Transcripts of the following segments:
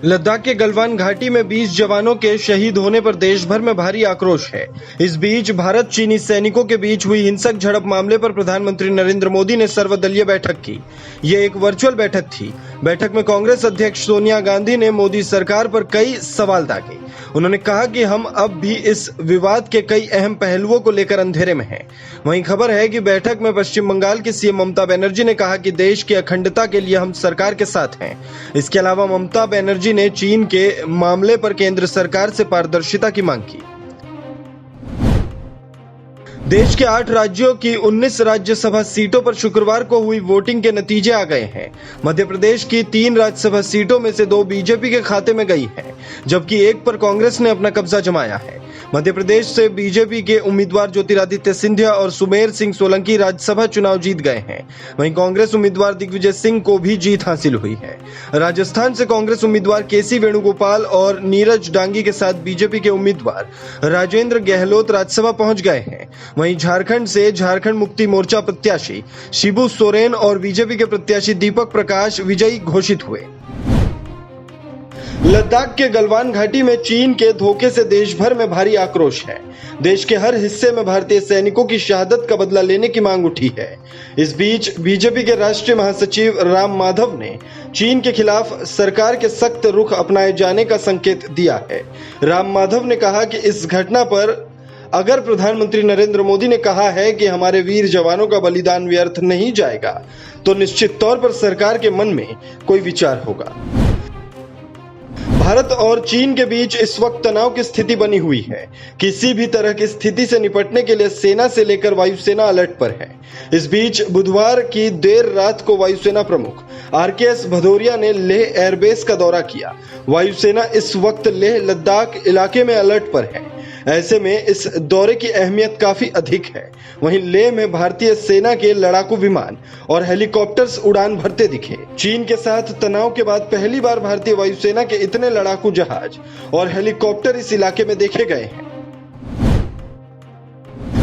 लद्दाख के गलवान घाटी में 20 जवानों के शहीद होने पर देश भर में भारी आक्रोश है। इस बीच भारत चीनी सैनिकों के बीच हुई हिंसक झड़प मामले पर प्रधानमंत्री नरेंद्र मोदी ने सर्वदलीय बैठक की। ये एक वर्चुअल बैठक थी। बैठक में कांग्रेस अध्यक्ष सोनिया गांधी ने मोदी सरकार पर कई सवाल दागे। उन्होंने कहा कि हम अब भी इस विवाद के कई अहम पहलुओं को लेकर अंधेरे में हैं। वहीं खबर है कि बैठक में पश्चिम बंगाल की सीएम ममता बनर्जी ने कहा कि देश की अखंडता के लिए हम सरकार के साथ हैं। इसके अलावा ममता बनर्जी ने चीन के मामले पर केंद्र सरकार से पारदर्शिता की मांग की। देश के 8 राज्यों की 19 राज्यसभा सीटों पर शुक्रवार को हुई वोटिंग के नतीजे आ गए हैं। मध्य प्रदेश की 3 राज्यसभा सीटों में से 2 बीजेपी के खाते में गई हैं, जबकि एक पर कांग्रेस ने अपना कब्जा जमाया है। मध्य प्रदेश से बीजेपी के उम्मीदवार ज्योतिरादित्य सिंधिया और सुमेर सिंह सोलंकी राज्यसभा चुनाव जीत गए हैं। वहीं कांग्रेस उम्मीदवार दिग्विजय सिंह को भी जीत हासिल हुई है। राजस्थान से कांग्रेस उम्मीदवार केसी वेणुगोपाल और नीरज डांगी के साथ बीजेपी के उम्मीदवार राजेंद्र गहलोत राज्यसभा पहुंच गए हैं। वहीं झारखंड से झारखंड मुक्ति मोर्चा प्रत्याशी शिबू सोरेन और बीजेपी के प्रत्याशी दीपक प्रकाश विजयी घोषित हुए। लद्दाख के गलवान घाटी में चीन के धोखे से देश भर में भारी आक्रोश है। देश के हर हिस्से में भारतीय सैनिकों की शहादत का बदला लेने की मांग उठी है। इस बीच बीजेपी के राष्ट्रीय महासचिव राम माधव ने चीन के खिलाफ सरकार के सख्त रुख अपनाए जाने का संकेत दिया है। राम माधव ने कहा कि इस घटना पर अगर प्रधानमंत्री नरेंद्र मोदी ने कहा है कि हमारे वीर जवानों का बलिदान व्यर्थ नहीं जाएगा, तो निश्चित तौर पर सरकार के मन में कोई विचार होगा। भारत और चीन के बीच इस वक्त तनाव की स्थिति बनी हुई है। किसी भी तरह की स्थिति से निपटने के लिए सेना से लेकर वायुसेना अलर्ट पर है। इस बीच बुधवार की देर रात को वायुसेना प्रमुख RKS भदौरिया ने लेह एयरबेस का दौरा किया। वायुसेना इस वक्त लेह लद्दाख इलाके में अलर्ट पर है। ऐसे में इस दौरे की अहमियत काफी अधिक है। वहीं लेह में भारतीय सेना के लड़ाकू विमान और हेलीकॉप्टर्स उड़ान भरते दिखे। चीन के साथ तनाव के बाद पहली बार भारतीय वायुसेना के इतने लड़ाकू जहाज और हेलीकॉप्टर इस इलाके में देखे गए हैं।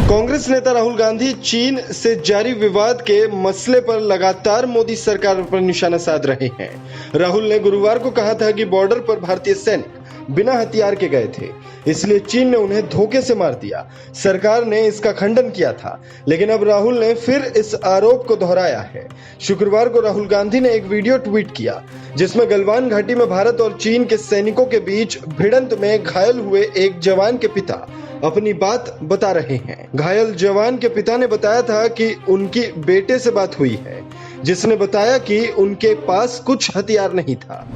कांग्रेस नेता राहुल गांधी चीन से जारी विवाद के मसले पर लगातार मोदी सरकार पर निशाना साध रहे हैं। राहुल ने गुरुवार को कहा था कि बॉर्डर पर भारतीय सैनिक बिना हथियार के गए थे, इसलिए चीन ने उन्हें धोखे से मार दिया। सरकार ने इसका खंडन किया था, लेकिन अब राहुल ने फिर इस आरोप को दोहराया है। शुक्रवार को राहुल गांधी ने एक वीडियो ट्वीट किया, जिसमें गलवान घाटी में भारत और चीन के सैनिकों के बीच भिड़ंत में घायल हुए एक जवान के पिता अपनी बात बता रहे हैं। घायल जवान के पिता ने बताया था कि उनकी बेटे से बात हुई है, जिसने बताया कि उनके पास कुछ हथियार नहीं था।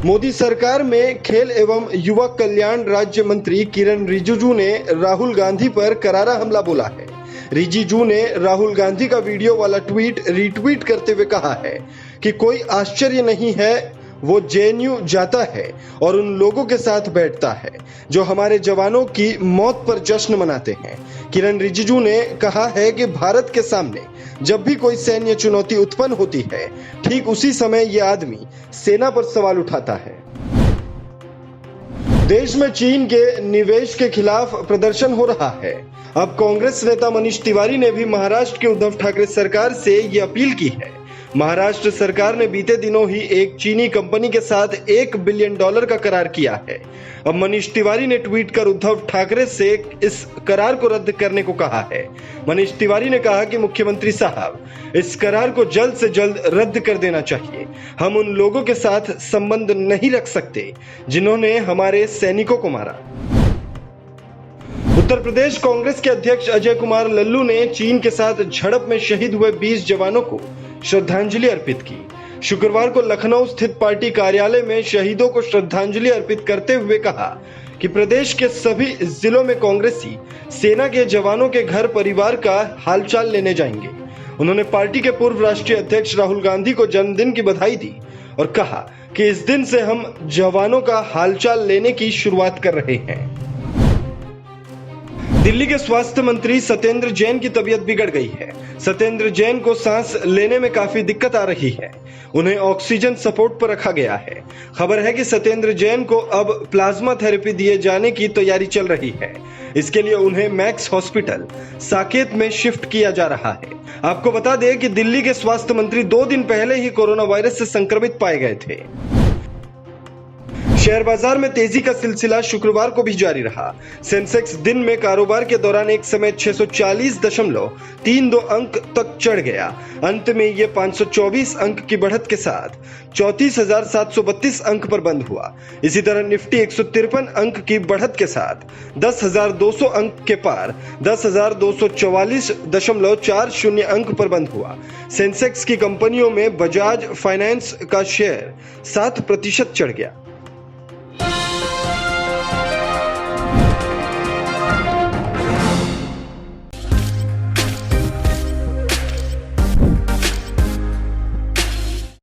मोदी सरकार में खेल एवं युवा कल्याण राज्य मंत्री किरण रिजिजू ने राहुल गांधी पर करारा हमला बोला है। रिजिजू ने राहुल गांधी का वीडियो वाला ट्वीट रीट्वीट करते हुए कहा है कि कोई आश्चर्य नहीं है, वो JNU जाता है और उन लोगों के साथ बैठता है जो हमारे जवानों की मौत पर जश्न मनाते हैं। किरण रिजिजू ने कहा है कि भारत के सामने जब भी कोई सैन्य चुनौती उत्पन्न होती है, ठीक उसी समय ये आदमी सेना पर सवाल उठाता है। देश में चीन के निवेश के खिलाफ प्रदर्शन हो रहा है। अब कांग्रेस नेता मनीष तिवारी ने भी महाराष्ट्र के उद्धव ठाकरे सरकार से ये अपील की है। महाराष्ट्र सरकार ने बीते दिनों ही एक चीनी कंपनी के साथ $1 बिलियन का करार किया है। अब मनीष तिवारी ने ट्वीट कर उद्धव ठाकरे से इस करार को रद्द करने को कहा है। मनीष तिवारी ने कहा कि मुख्यमंत्री साहब, इस करार को जल्द से जल्द रद्द कर देना चाहिए। हम उन लोगों के साथ संबंध नहीं रख सकते जिन्होंने हमारे सैनिकों को मारा। उत्तर प्रदेश कांग्रेस के अध्यक्ष अजय कुमार लल्लू ने चीन के साथ झड़प में शहीद हुए 20 जवानों को श्रद्धांजलि अर्पित की। शुक्रवार को लखनऊ स्थित पार्टी कार्यालय में शहीदों को श्रद्धांजलि अर्पित करते हुए कहा कि प्रदेश के सभी जिलों में कांग्रेसी सेना के जवानों के घर परिवार का हालचाल लेने जाएंगे। उन्होंने पार्टी के पूर्व राष्ट्रीय अध्यक्ष राहुल गांधी को जन्मदिन की बधाई दी और कहा कि इस दिन से हम जवानों का हालचाल लेने की शुरुआत कर रहे हैं। दिल्ली के स्वास्थ्य मंत्री सत्येंद्र जैन की तबीयत बिगड़ गई है। सत्येंद्र जैन को सांस लेने में काफी दिक्कत आ रही है। उन्हें ऑक्सीजन सपोर्ट पर रखा गया है। खबर है कि सत्येंद्र जैन को अब प्लाज्मा थेरेपी दिए जाने की तैयारी चल रही है। इसके लिए उन्हें मैक्स हॉस्पिटल साकेत में शिफ्ट किया जा रहा है। आपको बता दें कि दिल्ली के स्वास्थ्य मंत्री 2 दिन पहले ही कोरोना वायरस से संक्रमित पाए गए थे। शेयर बाजार में तेजी का सिलसिला शुक्रवार को भी जारी रहा। सेंसेक्स दिन में कारोबार के दौरान एक समय 640.32 अंक तक चढ़ गया। अंत में ये 524 अंक की बढ़त के साथ 34,732 अंक पर बंद हुआ। इसी तरह निफ्टी 153 अंक की बढ़त के साथ 10,200 अंक के पार 10,244.40 अंक पर बंद हुआ। सेंसेक्स की कंपनियों में बजाज फाइनेंस का शेयर 7% चढ़ गया।